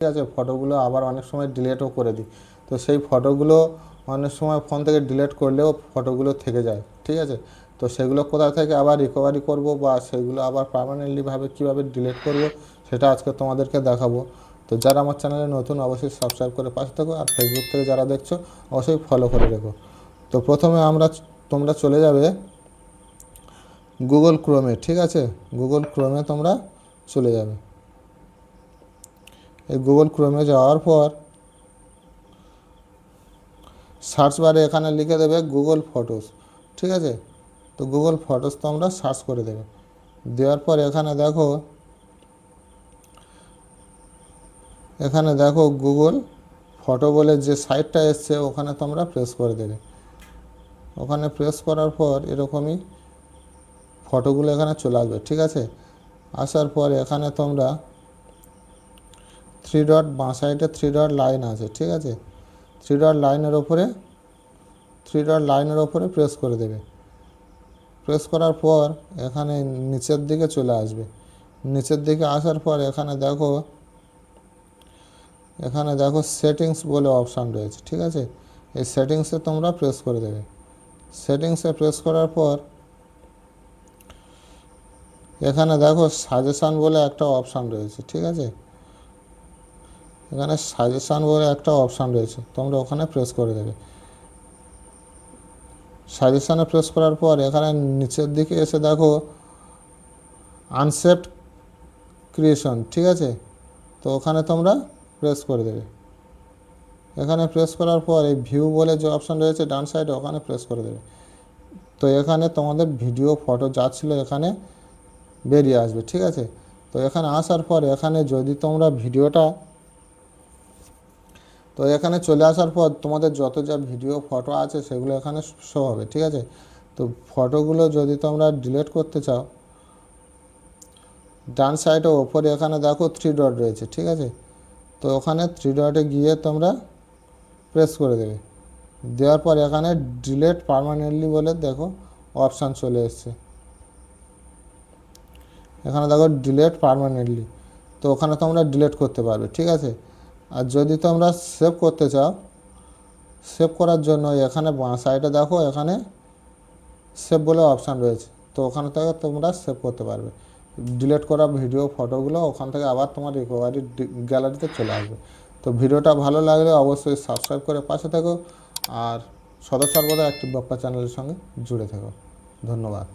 ঠিক আছে, ফটোগুলো আবার অনেক সময় ডিলিটও করে দিই। তো সেই ফটোগুলো অনেক সময় ফোন থেকে ডিলিট করলেও ফটোগুলো থেকে যায়। ঠিক আছে, তো সেগুলো কোথা থেকে আবার রিকভারি করব বা সেগুলো আবার পার্মানেন্টলিভাবে কীভাবে ডিলিট করব সেটা আজকে তোমাদেরকে দেখাবো। তো যারা আমার চ্যানেলে নতুন অবশ্যই সাবস্ক্রাইব করে পাশে থাকো, আর ফেসবুক থেকে যারা দেখছো অবশ্যই ফলো করে রেখো। তো প্রথমে তোমরা চলে যাবে গুগল ক্রোমে। ঠিক আছে, গুগল ক্রোমে তোমরা চলে যাবে। এই গুগল ক্রোমে যাওয়ার পর সার্চ বারে এখানে লিখে দেবে গুগল ফটোস। ঠিক আছে, তো গুগল ফটোস তোমরা সার্চ করে দেবে। দেওয়ার পর এখানে দেখো গুগল ফটো বলে যে সাইটটা এসছে ওখানে তোমরা প্রেস করে দেবে। ওখানে প্রেস করার পর এরকমই ফটোগুলো এখানে চলে আসবে। ঠিক আছে, আসার পর এখানে তোমরা থ্রি ডট, বাঁ সাইডে থ্রি ডট লাইন আছে। ঠিক আছে, থ্রি ডট লাইনের ওপরে প্রেস করে দেবে। প্রেস করার পর এখানে নিচের দিকে চলে আসবে। নিচের দিকে আসার পর এখানে দেখো সেটিংস বলে অপশান রয়েছে। ঠিক আছে, এই সেটিংসে তোমরা প্রেস করে দেবে। সেটিংসে প্রেস করার পর এখানে দেখো সাজেশান বলে একটা অপশান রয়েছে। ঠিক আছে, এখানে সাজেশান বলে একটা অপশান রয়েছে, তোমরা ওখানে প্রেস করে দেবে। সাজেশানে প্রেস করার পর এখানে নিচের দিকে এসে দেখো আনসেভড ক্রিয়েশন। ঠিক আছে, তো ওখানে তোমরা প্রেস করে দেবে। এখানে প্রেস করার পর এই ভিউ বলে যে অপশান রয়েছে ডান সাইডে ওখানে প্রেস করে দেবে। তো এখানে তোমাদের ভিডিও ফটো যা ছিল এখানে বেরিয়ে আসবে। ঠিক আছে, তো এখানে আসার পর এখানে যদি তোমরা তো এখানে চলে আসার পর তোমাদের যত যা ভিডিও ফটো আছে সেগুলো এখানে শো হবে। ঠিক আছে, তো ফটোগুলো যদি তোমরা ডিলিট করতে চাও ডান সাইডে ওপরে এখানে দেখো থ্রি ডট রয়েছে। ঠিক আছে, তো ওখানে থ্রি ডটে গিয়ে তোমরা প্রেস করে দেবে। দেওয়ার পর এখানে ডিলিট পার্মানেন্টলি বলে দেখো অপশান চলে এসছে। এখানে দেখো ডিলিট পার্মানেন্টলি, তো ওখানে তোমরা ডিলিট করতে পারবে। ঠিক আছে, আর যদি তোমরা সেভ করতে চাও, সেভ করার জন্য এখানে বাঁ সাইডে দেখো এখানে সেভ বলে অপশান রয়েছে, তো ওখান থেকে তোমরা সেভ করতে পারবে। ডিলিট করা ভিডিও ফটোগুলো ওখান থেকে আবার তোমার রিকভারি গ্যালারিতে চলে আসবে। তো ভিডিওটা ভালো লাগলে অবশ্যই সাবস্ক্রাইব করে পাশে থেকো, আর সদা সর্বদা অ্যাক্টিভ বাপ্পা চ্যানেলের সঙ্গে জুড়ে থেকো। ধন্যবাদ।